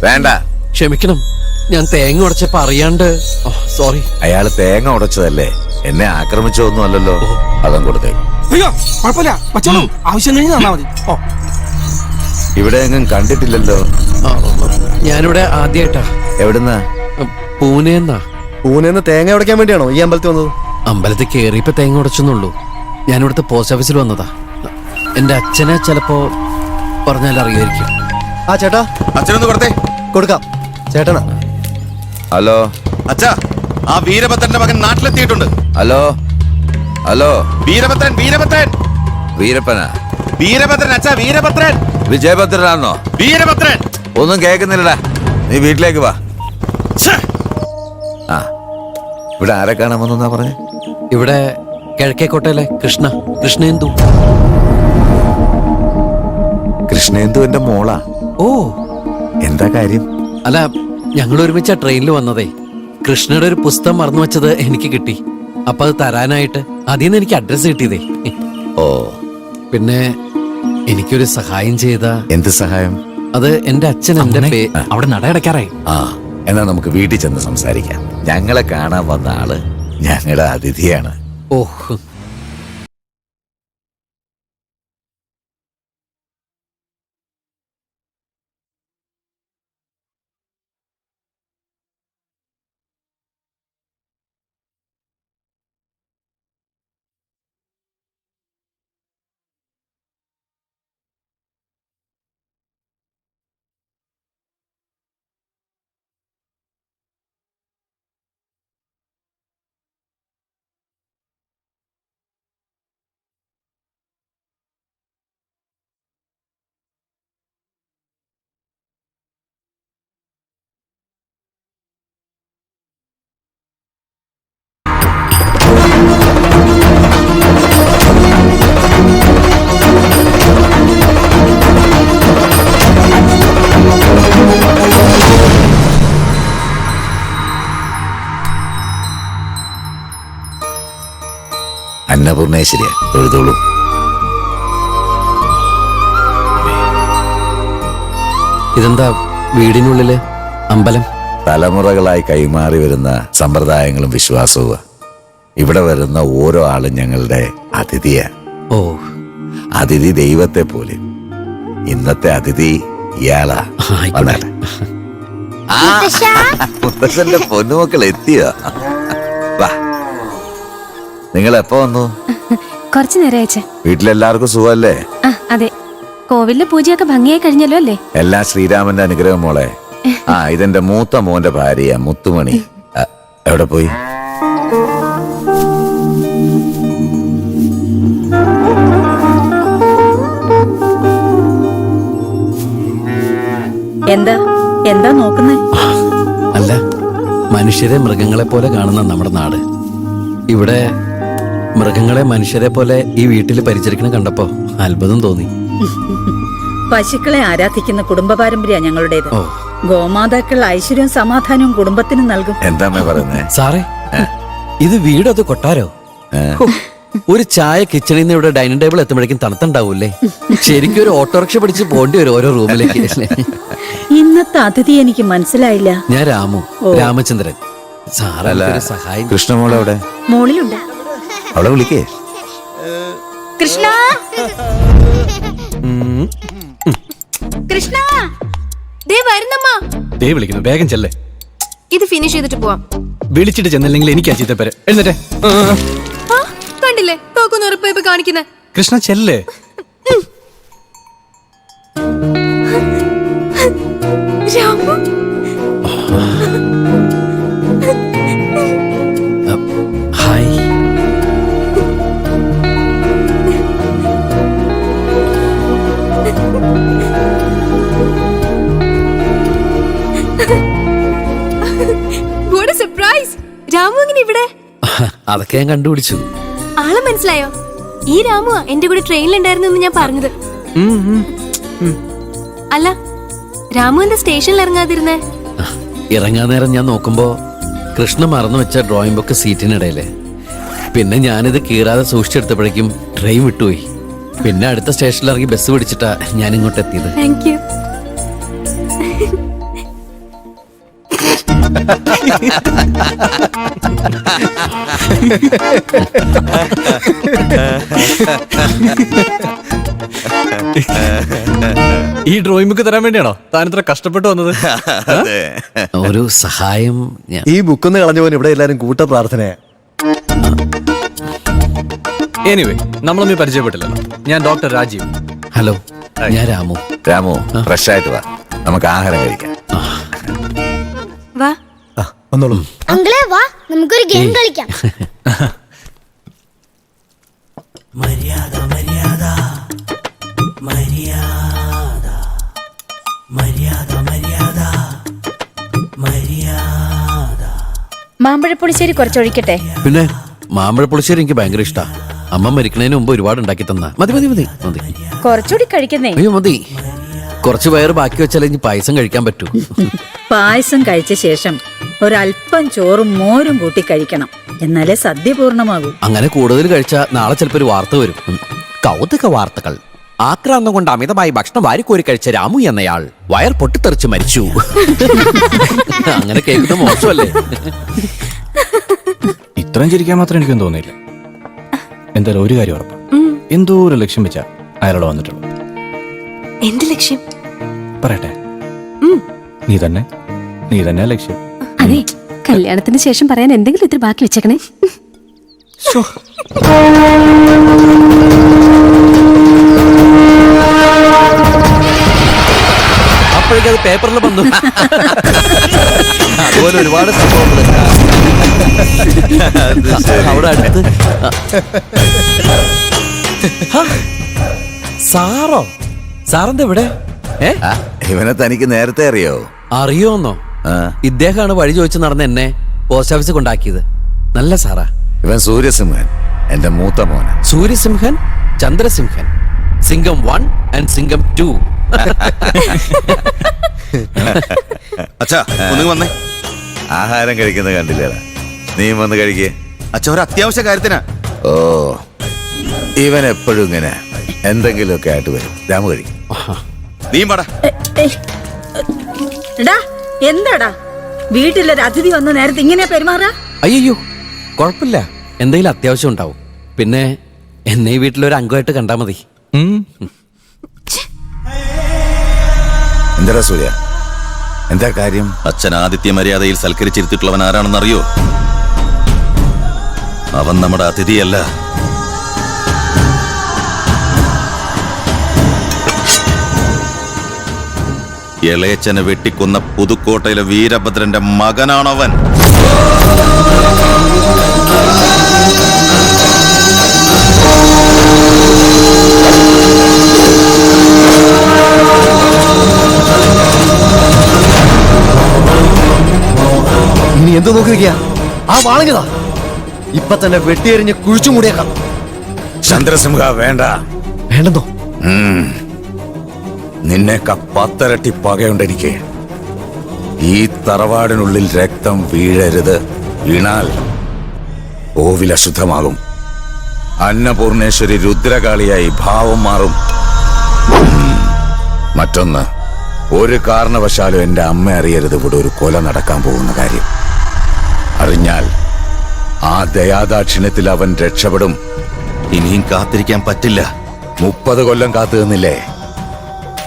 വേണ്ട, ക്ഷമിക്കണം, ഞാൻ തേങ്ങ ഉടച്ചപ്പോ അറിയാണ്ട്. സോറി. അയാള് തേങ്ങ ഉടച്ചതല്ലേ, എന്നെ ആക്രമിച്ചതൊന്നും അല്ലല്ലോ. അതം കൊടുത്തേ. അയ്യോ കുഴപ്പമില്ല, വച്ചോളൂ, ആവശ്യം കഴിഞ്ഞ് തന്നാ മതി. ഓ, ഇവിടെ എങ്ങും കണ്ടിട്ടില്ലല്ലോ. ഞാനിവിടെ ആദ്യമായിട്ടാ. എവിടുന്നാ? പൂനെന്നാ. പൂനെന്ന് തേങ്ങ ഉടയ്ക്കാൻ വേണ്ടിയാണോ ഈ അമ്പലത്തിൽ വന്നത്? അമ്പലത്തിൽ കേറിയപ്പോ തേങ്ങ ഉടച്ചെന്നുള്ളൂ. ഞാനിവിടുത്തെ പോസ്റ്റ് ഓഫീസിൽ വന്നതാ. എന്റെ അച്ഛനെ ചിലപ്പോ പറഞ്ഞാൽ അറിയായിരിക്കും. ആ ചേട്ടാ, അച്ഛനൊന്ന് കൊടുത്തേ. കൊടുക്കാം. ചേട്ടനാ. ഹലോ അച്ഛാ, ആ വീരഭദ്രന്റെ മകൻ നാട്ടിലെത്തിയിട്ടുണ്ട്. Hello hello. വീരഭദ്രൻ, വീരഭദ്രൻ, വീരപ്പനാ? വീരഭദ്രൻ അച്ഛാ, വീരഭദ്രൻ, വിജയഭദ്രനാണോ? വീരഭദ്രൻ. ഒന്നും കേൾക്കുന്നില്ലടാ, നീ വീട്ടിലേക്ക് വാ. ആ, ഇവിടെ ആരെ കാണാൻ വന്നാ പറഞ്ഞേ? ഇവിടെ കിഴക്കേക്കോട്ടയിലെ കൃഷ്ണേന്ദു. കൃഷ്ണേന്ദു എന്റെ മോളാ. ഓ, എന്താ കാര്യം? അല്ല, ഞങ്ങൾ ഒരുമിച്ച ട്രെയിനിൽ വന്നതേ. കൃഷ്ണയുടെ ഒരു പുസ്തകം മറന്നു വെച്ചത് എനിക്ക് കിട്ടി. അപ്പൊ അത് തരാനായിട്ട് അതിന്ന് എനിക്ക് അഡ്രസ് കിട്ടിയതേ. ഓ, പിന്നെ എനിക്കൊരു സഹായം ചെയ്ത. എന്ത് സഹായം? അത് എന്റെ അച്ഛൻ എന്റെ അവിടെ നടയടക്കാറായി. ആ, എന്നാ നമുക്ക് വീട്ടിൽ ചെന്ന് സംസാരിക്കാം. ഞങ്ങളെ കാണാൻ വന്ന ആള് ഞങ്ങളുടെ അതിഥിയാണ്. ഓഹ്, അന്നപൂർണേശ്വരിയ തൊഴുതോളൂ. ഇതെന്താ വീടിനുള്ളില് അമ്പലം? തലമുറകളായി കൈമാറി വരുന്ന സമ്പ്രദായങ്ങളും വിശ്വാസവും. ഇവിടെ വരുന്ന ഓരോ ആളും ഞങ്ങളുടെ അതിഥിയാ. ഓ, അതിഥി ദൈവത്തെ പോലെ. ഇന്നത്തെ അതിഥി ഇയാളാ. ആയിക്കോട്ടെ. മുത്തശ്ശന്റെ പൊന്നുമക്കൾ എത്തിയോ? വാ. നിങ്ങൾ എപ്പോ വന്നു? കുറച്ചു നേരം അയച്ചേ. വീട്ടിലെല്ലാവർക്കും സുഖമല്ലേ? അതെ, കോവിലിലെ പൂജയൊക്കെ ഭംഗിയായി കഴിഞ്ഞല്ലോ അല്ലേ? എല്ലാം ശ്രീരാമന്റെ അനുഗ്രഹം മോളെ. ആ, ഇതെന്റെ മൂത്ത മോന്റെ ഭാര്യ മുത്തുമണി. എവിടെ പോയി? എന്താ നോക്കുന്നേ? അല്ല, മനുഷ്യരെ മൃഗങ്ങളെ പോലെ കാണുന്ന നമ്മുടെ നാട്. ഇവിടെ മൃഗങ്ങളെ മനുഷ്യരെ പോലെ ഈ വീട്ടിൽ പരിചരിക്കണം കണ്ടപ്പോ അത്ഭുതം തോന്നി. പശുക്കളെ ആരാധിക്കുന്ന കുടുംബ പാരമ്പര്യ ഞങ്ങളുടേത്. ഗോമാതാക്കൾ ഐശ്വര്യവും സമാധാനവും കുടുംബത്തിന് നൽകും. എന്താ പറയുന്നേ സാറേ? ഇത് വീടത് കൊട്ടാരോ? ഒരു ചായ കിച്ചണിൽ നിന്ന് ഇവിടെ ഡൈനിങ് ടേബിൾ എത്തുമ്പോഴേക്കും തണുത്തുണ്ടാവൂല്ലേ? ശരിക്കും ഒരു ഓട്ടോറിക്ഷ പിടിച്ച് പോണ്ടി വരും ഓരോ റൂമിലേക്ക്. ഇന്നത്തെ അതിഥി എനിക്ക് മനസ്സിലായില്ല. ഞാൻ രാമചന്ദ്രൻ. സാറല്ല സഹായം. കൃഷ്ണമോളെ അവിടെ മോളിലുണ്ട്. അവളെ വിളിക്കേ. കൃഷ്ണ, കൃഷ്ണ, ദേ വരുന്നമ്മ. ദേ വിളിക്കുന്നു, വേഗം ചെല്ലേ. ഇത് ഫിനിഷ് ചെയ്തിട്ട് പോവാം. വിളിച്ചിട്ട് ചെന്നില്ലെങ്കിൽ എനിക്ക് അചിത്തപ്പേര്. എഴുന്നേറ്റേ. കണ്ടില്ലേ തോക്കുന്ന ഉറപ്പ് കാണിക്കുന്നേ. കൃഷ്ണ ചെല്ലേ. Ramu, hi. what a surprise. Ramu എങ്ങനെ ഇവിടെ? അതൊക്കെ ഞാൻ കണ്ടുപിടിച്ചു. ആളെ മനസ്സിലായോ? ഈ രാമുവാ എന്റെ കൂടെ ട്രെയിനിലുണ്ടായിരുന്നു ഞാൻ പറഞ്ഞത്. അല്ല, രാമു എന്താ സ്റ്റേഷനിൽ ഇറങ്ങാതിരുന്നേ? ഇറങ്ങാൻ നേരം ഞാൻ നോക്കുമ്പോ കൃഷ്ണ മറന്നു വെച്ച ഡ്രോയിങ് ബുക്ക് സീറ്റിനിടയില്. പിന്നെ ഞാനിത് കീറാതെ സൂക്ഷിച്ചെടുത്തപ്പോഴേക്കും ട്രെയിൻ വിട്ടുപോയി. പിന്നെ അടുത്ത സ്റ്റേഷനിൽ ഇറങ്ങി ബസ് പിടിച്ചിട്ടാ ഞാൻ ഇങ്ങോട്ട് എത്തിയത്. Thank you. ഈ ഡ്രോയിങ് ബുക്ക് തരാൻ വേണ്ടിയാണോ താൻ ഇത്ര കഷ്ടപ്പെട്ട് വന്നത്? അതെ. ഒരു സഹായം ഞാൻ ഈ ബുക്കൊന്ന് കളഞ്ഞു പോകാൻ ഇവിടെ എല്ലാരും കൂട്ട പ്രാർത്ഥനയാ. എനിവേ നമ്മളൊന്നും പരിചയപ്പെട്ടില്ലല്ലോ. ഞാൻ ഡോക്ടർ രാജീവ്. ഹലോ, ഞാൻ രാമു. രാമു ഫ്രഷ് ആയിട്ട് വാ, നമുക്ക് ആഹാരം കഴിക്കാം. വാ. ആ, വന്നോളൂ. അങ്കിളെ വാ നമുക്കൊരു ഗെയിം കളിക്കാം. മാമ്പഴപ്പുളിശ്ശേരി കുറച്ചൊഴിക്കട്ടെ? പിന്നെ മാമ്പഴ പുളിശ്ശേരി എനിക്ക് ഭയങ്കര ഇഷ്ടാ. അമ്മ മരിക്കണതിന് മുമ്പ് ഒരുപാട് ഉണ്ടാക്കി തന്ന. മതി മതി മതി മതി. കുറച്ചുകൂടി കഴിക്കുന്നേ. അയ്യോ മതി. കുറച്ച് വയറ് ബാക്കി വെച്ചാലേ ഇനി പായസം കഴിക്കാൻ പറ്റൂ. പായസം കഴിച്ച ശേഷം ഒരല്പം ചോറും മോരും കൂട്ടി കഴിക്കണം, എന്നാലേ സദ്യ പൂർണ്ണമാകൂ. അങ്ങനെ കൂടുതൽ കഴിച്ചാൽ നാളെ ചിലപ്പോൾ ഒരു വാർത്ത വരും. കൗതുക വാർത്തകൾ. ആക്രാന്തം കൊണ്ട് അമിതമായി ഭക്ഷണം വാരിക്കോരി കഴിച്ച രാമു എന്നയാൾ വയർ പൊട്ടിത്തെറിച്ച് മരിച്ചു. അങ്ങനെ കേൾക്കുന്നത് മോശമല്ലേ? ഇത്രയും ചിരിക്കാൻ മാത്രം എനിക്കൊന്നും തോന്നിയില്ല. എന്തായാലും ഒരു കാര്യം ഉറപ്പ്, എന്തോ ഒരു ലക്ഷ്യം വെച്ചാ അയാളോട് വന്നിട്ടുള്ളൂ. എന്ത് ലക്ഷ്യം? പറയട്ടെ, നീ തന്നെ ലക്ഷ്യം. അതെ, കല്യാണത്തിന് ശേഷം പറയാൻ എന്തെങ്കിലും ഇത്തിരി ബാക്കി വെച്ചേക്കണേ. അപ്പോഴേക്കത് പേപ്പറിൽ വന്നു. അതുപോലെ ഒരുപാട് സംഭവങ്ങൾ അവിടെ അടുത്ത്. സാറോ? സാറിന്റെ ഇവിടെ? ആ, ഇവനെ തനിക്ക് നേരത്തെ അറിയോ? അറിയോന്നോ? ഇദ്ദേഹമാണ് വഴി ചോദിച്ച് നടന്ന എന്നെ പോസ്റ്റ് ഓഫീസിൽ കൊണ്ടാക്കിയത്. നല്ല സാറാ. ഇവൻ സൂര്യസിംഹൻ, എന്റെ മൂത്ത മോന. സൂര്യസിംഹൻ, ചന്ദ്രസിംഹൻ, സിംഗം 1 ആൻഡ് സിംഗം 2. അച്ഛാ ഒന്ന് വന്നേ. ആഹാരം കഴിക്കുന്നത് കണ്ടില്ലടാ, നീ വന്ന് കഴിക്കേ. അച്ഛ ഒരു അത്യാവശ്യ കാര്യത്തിനാ. ഓ, ഇവൻ എപ്പോഴും ഇങ്ങനെ എന്തെങ്കിലുമൊക്കെ ആയിട്ട് വരും. രാമു കഴിക്കും. നീ പടാ. എടാ, എന്താടാ വീട്ടിലൊരു അതിഥി വന്ന നേരത്തെ ഇങ്ങനെ പെരുമാറാ? അയ്യോ കുഴപ്പമില്ല, എന്തെങ്കിലും അത്യാവശ്യം ഉണ്ടാവും. പിന്നെ എന്നെ ഈ വീട്ടിലൊരു അംഗമായിട്ട് കണ്ടാ മതി. എന്താ സൂര്യ, എന്താ കാര്യം? അച്ഛൻ ആദിത്യ മര്യാദയിൽ സൽക്കരിച്ചിരുത്തിട്ടുള്ളവൻ ആരാണെന്നറിയോ? അവൻ നമ്മുടെ അതിഥിയല്ല. ഇളയച്ചനെ വെട്ടിക്കൊന്ന പുതുക്കോട്ടയിലെ വീരഭദ്രന്റെ മകനാണവൻ. ഇനി എന്ത് നോക്കിയിരിക്കുക? ആ വാളഞ്ഞതാ ഇപ്പൊ തന്നെ വെട്ടിയെറിഞ്ഞ് കുഴിച്ചു മൂടിയേക്കാം. ചന്ദ്രസിംഹ വേണ്ട. വേണ്ടെന്നോ? നിന്നേക്ക 10 ഇരട്ടി പകയുണ്ടെനിക്ക്. ഈ തറവാടിനുള്ളിൽ രക്തം വീഴരുത്. വീണാൽ ഓവിൽ അശുദ്ധമാകും. അന്നപൂർണേശ്വരി രുദ്രകാളിയായി ഭാവം മാറും. മറ്റൊന്ന്, ഒരു കാരണവശാലും എന്റെ അമ്മ അറിയരുത് ഇവിടെ ഒരു കൊല നടക്കാൻ പോകുന്ന കാര്യം. അറിഞ്ഞാൽ ആ ദയാദാക്ഷിണ്യത്തിൽ അവൻ രക്ഷപ്പെടും. ഇനിയും കാത്തിരിക്കാൻ പറ്റില്ല. 30 കൊല്ലം കാത്തു നിന്നില്ലേ?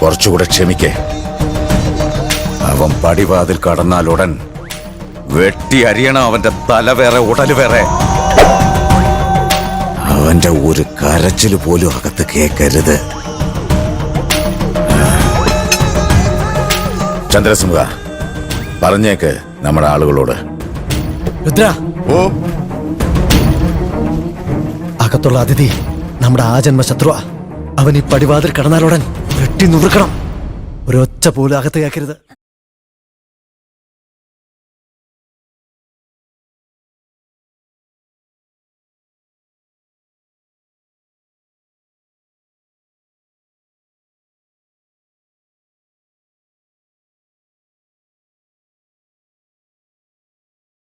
കുറച്ചുകൂടെ ക്ഷമിക്കേ. അവൻ പടിവാതിൽ കടന്നാൽ ഉടൻ വെട്ടി അരിയണം അവന്റെ തല വേറെ ഉടല് വേറെ. അവന്റെ ഒരു കരച്ചിൽ പോലും അകത്ത് കേക്കരുത്. ചന്ദ്രസിംഹ പറഞ്ഞേക്ക് നമ്മുടെ ആളുകളോട്. രുദ്ര, ഓ, അകത്തുള്ള അതിഥി നമ്മുടെ ആ ജന്മ ശത്രുവാ. അവൻ ഈ പടിവാതിൽ കടന്നാലുടൻ വെട്ടി നുറുക്കണം. ഒരൊച്ച പോലും അകത്ത് കേൾക്കരുത്.